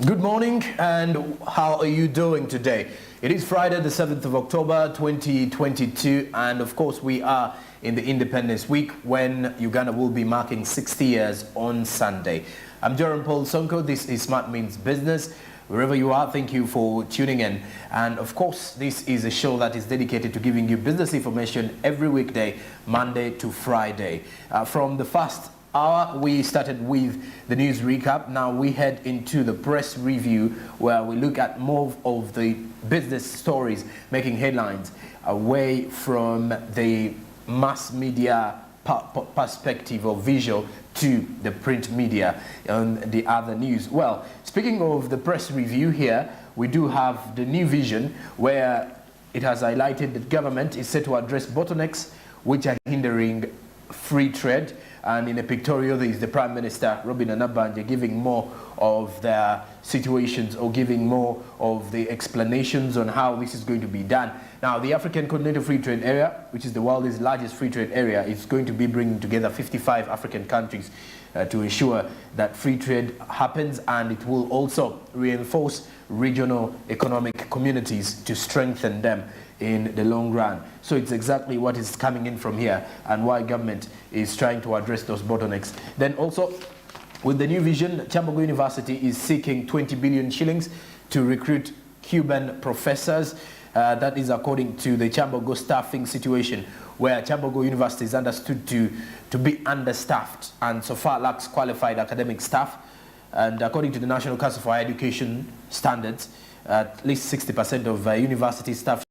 Good morning, and how are you doing today? It is Friday the 7th of October 2022, and of course we are in the Independence Week when Uganda will be marking 60 years on Sunday. I'm Jerome Paul Sonko. This is Smart Means Business. Wherever you are, thank you for tuning in. And of course, this is a show that is dedicated to giving you business information every weekday, Monday to Friday. From the first hour, we started with the news recap. Now we head into the press review, where we look at more of the business stories making headlines away from the mass media perspective or visual to the print media and the other news. Well, speaking of the press review here, we do have the New Vision, where it has highlighted that government is set to address bottlenecks which are hindering free trade. And in a pictorial, there is the Prime Minister, Robin Anabanja, giving more of their situations or giving more of the explanations on how this is going to be done. Now, the African Continental Free Trade Area, which is the world's largest free trade area, is going to be bringing together 55 African countries to ensure that free trade happens, and it will also reinforce regional economic communities to strengthen them in the long run. So it's exactly what is coming in from here and why government is trying to address those bottlenecks. Then also, with the New Vision, Kyambogo University is seeking 20 billion shillings to recruit Cuban professors. That is according to the Kyambogo staffing situation, where Kyambogo University is understood to be understaffed and so far lacks qualified academic staff. And according to the National Council for Higher Education standards, at least 60% of university staff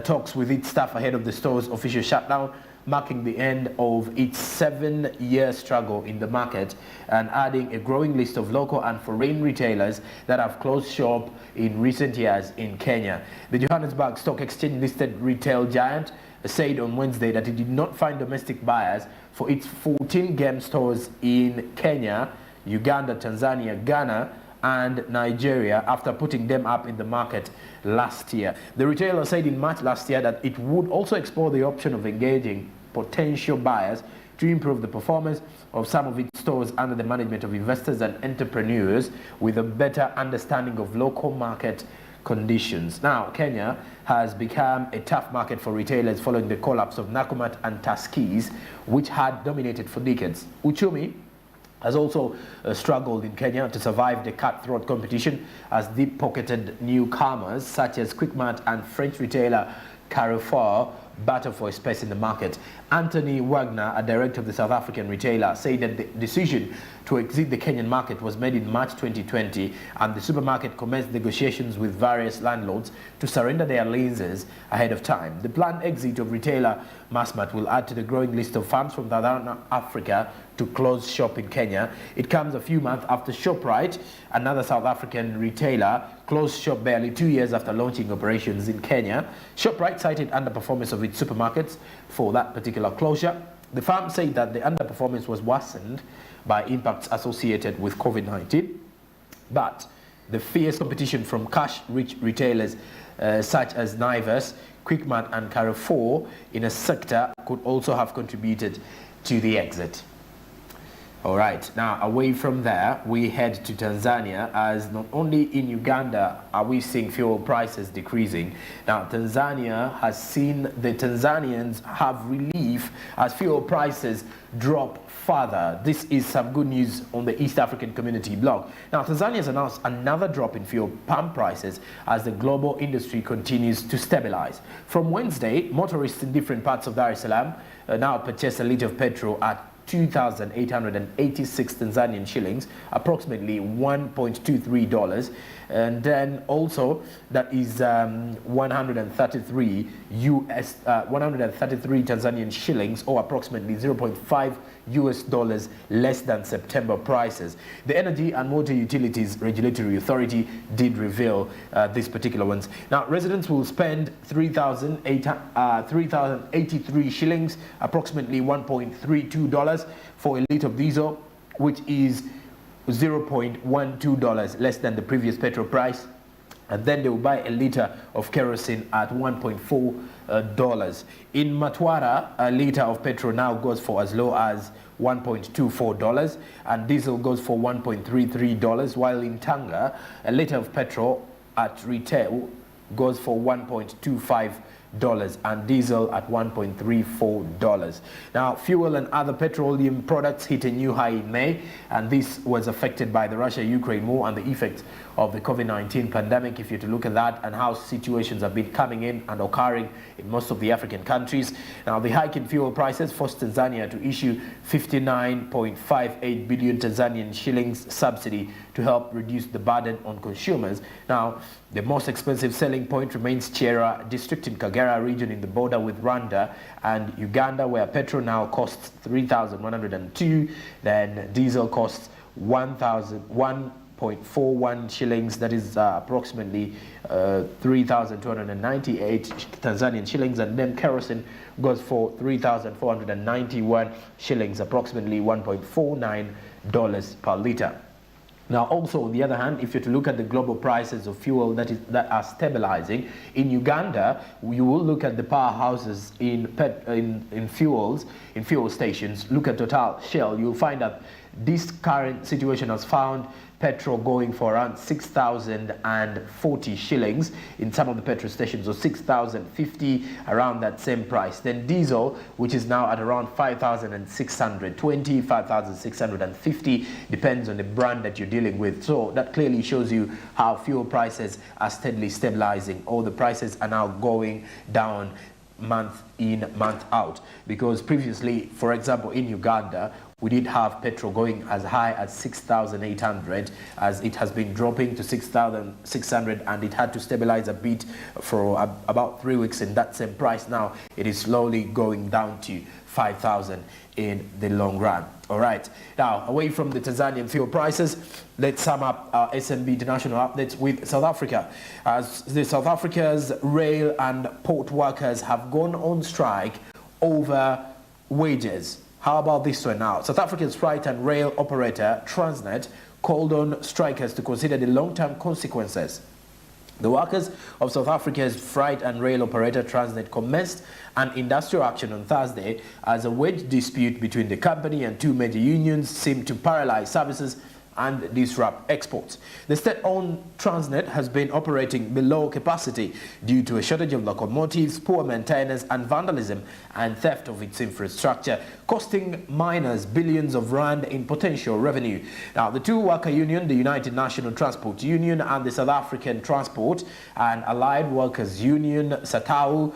talks with its staff ahead of the store's official shutdown, marking the end of its 7-year struggle in the market and adding a growing list of local and foreign retailers that have closed shop in recent years in Kenya. The Johannesburg Stock Exchange listed retail giant said on Wednesday that it did not find domestic buyers for its 14 game stores in Kenya, Uganda, Tanzania, Ghana, and Nigeria after putting them up in the market last year. The retailer said in March last year that it would also explore the option of engaging potential buyers to improve the performance of some of its stores under the management of investors and entrepreneurs with a better understanding of local market conditions. Now, Kenya has become a tough market for retailers following the collapse of Nakumatt and Tuskys, which had dominated for decades. Uchumi has also struggled in Kenya to survive the cutthroat competition as deep-pocketed newcomers such as Quickmart and French retailer Carrefour battle for space in the market. Anthony Wagner, a director of the South African retailer, said that the decision to exit the Kenyan market was made in March 2020, and the supermarket commenced negotiations with various landlords to surrender their leases ahead of time. The planned exit of retailer Massmart will add to the growing list of firms from Southern Africa to close shop in Kenya. It comes a few months after Shoprite, another South African retailer, closed shop barely 2 years after launching operations in Kenya. Shoprite cited underperformance of its supermarkets for that particular closure. The firm said that the underperformance was worsened by impacts associated with COVID-19, but the fierce competition from cash-rich retailers such as Naivas, Quickmart and Carrefour in a sector could also have contributed to the exit. All right, now away from there, we head to Tanzania, as not only in Uganda are we seeing fuel prices decreasing. Now, Tanzania has seen the Tanzanians have relief as fuel prices drop further. This is some good news on the East African Community blog. Now, Tanzania has announced another drop in fuel pump prices as the global industry continues to stabilize. From Wednesday, motorists in different parts of Dar es Salaam now purchase a litre of petrol at 2,886 Tanzanian shillings, approximately $1.23, and then also that is 133 Tanzanian shillings, or approximately 0.5 US dollars less than September prices. The Energy and Water Utilities Regulatory Authority did reveal these particular ones. Now, residents will spend 3,083 shillings, approximately $1.32 for a litre of diesel, which is $0.12 less than the previous petrol price. And then they will buy a litre of kerosene at $1.4. In Matwara, a litre of petrol now goes for as low as $1.24, and diesel goes for $1.33, while in Tanga, a litre of petrol at retail goes for $1.25 and diesel at $1.34. Now, fuel and other petroleum products hit a new high in May, and this was affected by the Russia-Ukraine war and the effects of the COVID-19 pandemic, if you're to look at that and how situations have been coming in and occurring in most of the African countries. Now, the hike in fuel prices forced Tanzania to issue 59.58 billion Tanzanian shillings subsidy to help reduce the burden on consumers. Now, the most expensive selling point remains Chera district in Kagera region in the border with Rwanda and Uganda, where petrol now costs 3,102, then diesel costs 1,001.41 shillings, that is approximately 3,298 Tanzanian shillings, and then kerosene goes for 3,491 shillings, approximately $1.49 per litre. Now, also on the other hand, if you're to look at the global prices of fuel that are stabilizing, in Uganda, you will look at the powerhouses in fuel stations. Look at Total, Shell. You'll find that this current situation has found petrol going for around 6,040 shillings in some of the petrol stations, or 6,050, around that same price. Then diesel, which is now at around 5,620, 5,650, depends on the brand that you're dealing with. So that clearly shows you how fuel prices are steadily stabilizing. All the prices are now going down month in, month out, because previously, for example, in Uganda, we did have petrol going as high as 6,800, as it has been dropping to 6,600, and it had to stabilize a bit for about 3 weeks in that same price. Now it is slowly going down to 5,000 in the long run. All right, now away from the Tanzanian fuel prices, let's sum up our SMB International updates with South Africa. As the South Africa's rail and port workers have gone on strike over wages. How about this one now? South Africa's freight and rail operator Transnet called on strikers to consider the long-term consequences. The workers of South Africa's freight and rail operator Transnet commenced an industrial action on Thursday as a wage dispute between the company and two major unions seemed to paralyze services and disrupt exports. The state-owned Transnet has been operating below capacity due to a shortage of locomotives, poor maintenance and vandalism and theft of its infrastructure, costing miners billions of rand in potential revenue. Now, the two worker union, the United National Transport Union and the South African Transport and Allied Workers Union, SATAU,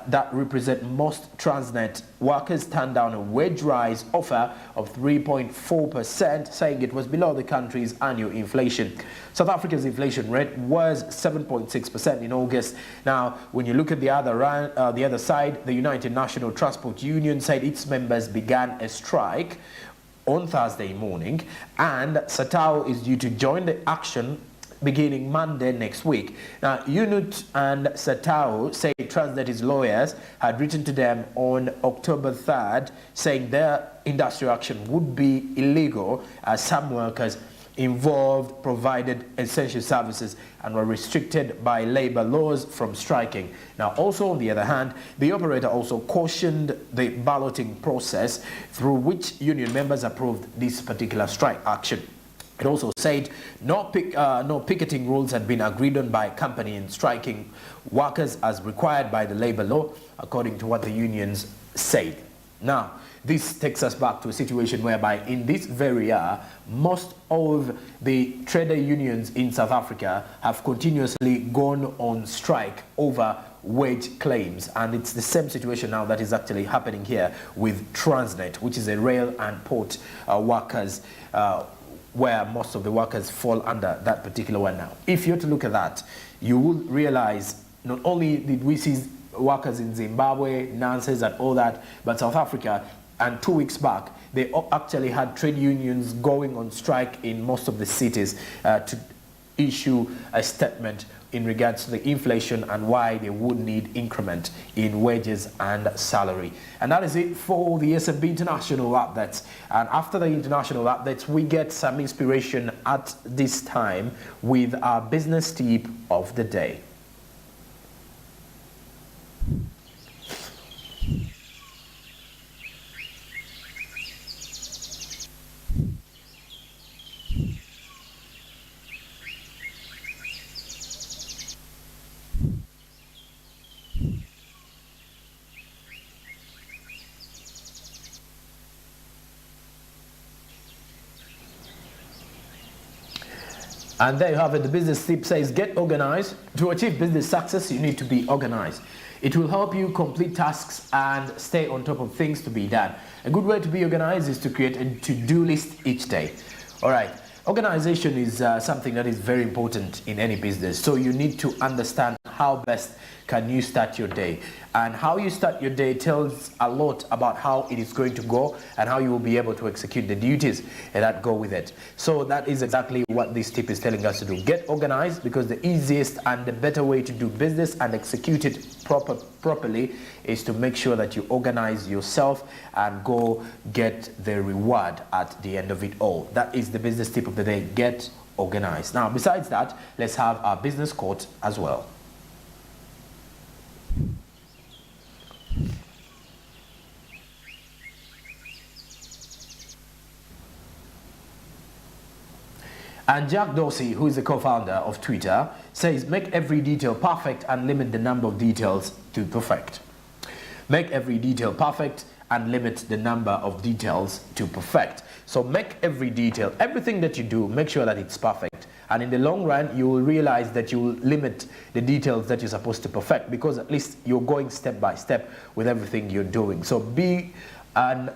that represent most Transnet workers, turned down a wage rise offer of 3.4%, saying it was below the country's annual inflation. South Africa's inflation rate was 7.6% in August. Now, when you look at the other side, the United National Transport Union said its members began a strike on Thursday morning, and SATAU is due to join the action beginning Monday next week. Now, UNUT and SATAU say Transnet's lawyers had written to them on October 3rd saying their industrial action would be illegal as some workers involved provided essential services and were restricted by labor laws from striking. Now, also on the other hand, the operator also cautioned the balloting process through which union members approved this particular strike action. It also said no picketing rules had been agreed on by company in striking workers as required by the labor law, according to what the unions said. Now, this takes us back to a situation whereby in this very year, most of the trader unions in South Africa have continuously gone on strike over wage claims, and it's the same situation now that is actually happening here with Transnet, which is a rail and port workers, where most of the workers fall under that particular one. Now, if you're to look at that, you will realize not only did we see workers in Zimbabwe, Nanses and all that, but South Africa, and 2 weeks back, they actually had trade unions going on strike in most of the cities to issue a statement in regards to the inflation and why they would need increment in wages and salary. And that is it for the SMB International Updates. And after the international updates, we get some inspiration at this time with our business tip of the day. And there you have it. The business tip says, get organized. To achieve business success, you need to be organized. It will help you complete tasks and stay on top of things to be done. A good way to be organized is to create a to-do list each day. All right. Organization is something that is very important in any business. So you need to understand how best can you start your day. And how you start your day tells a lot about how it is going to go and how you will be able to execute the duties that go with it. So that is exactly what this tip is telling us to do. Get organized, because the easiest and the better way to do business and execute it properly is to make sure that you organize yourself and go get the reward at the end of it all. That is the business tip of the day. Get organized. Now, besides that, let's have our business quote as well. And Jack Dorsey, who is the co-founder of Twitter, says, make every detail perfect and limit the number of details to perfect. Make every detail perfect and limit the number of details to perfect. So make every detail, everything that you do, make sure that it's perfect. And in the long run, you will realize that you will limit the details that you're supposed to perfect, because at least you're going step by step with everything you're doing. So be an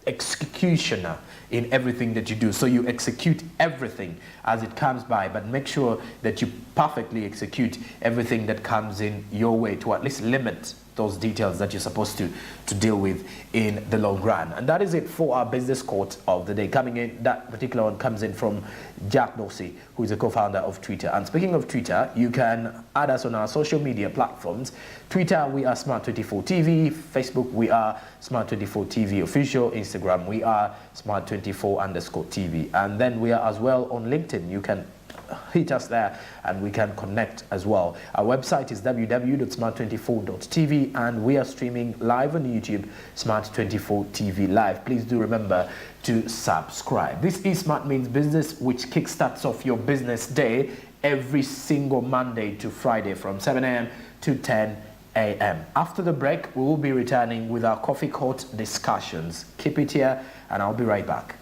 executioner in everything that you do. So you execute everything as it comes by, but make sure that you perfectly execute everything that comes in your way, to at least limit those details that you're supposed to deal with in the long run. And that is it for our business quote of the day. Coming in, that particular one comes in from Jack Dorsey, who is a co-founder of Twitter. And speaking of Twitter, you can add us on our social media platforms. Twitter, we are Smart24TV. Facebook, we are Smart24TV Official. Instagram, we are Smart24_TV. And then we are as well on LinkedIn. You can hit us there and we can connect as well. Our website is www.smart24.tv and we are streaming live on YouTube, Smart24 TV Live. Please do remember to subscribe. This is Smart Means Business, which kickstarts off your business day every single Monday to Friday from 7 a.m. to 10 a.m. After the break, we will be returning with our coffee court discussions. Keep it here and I'll be right back.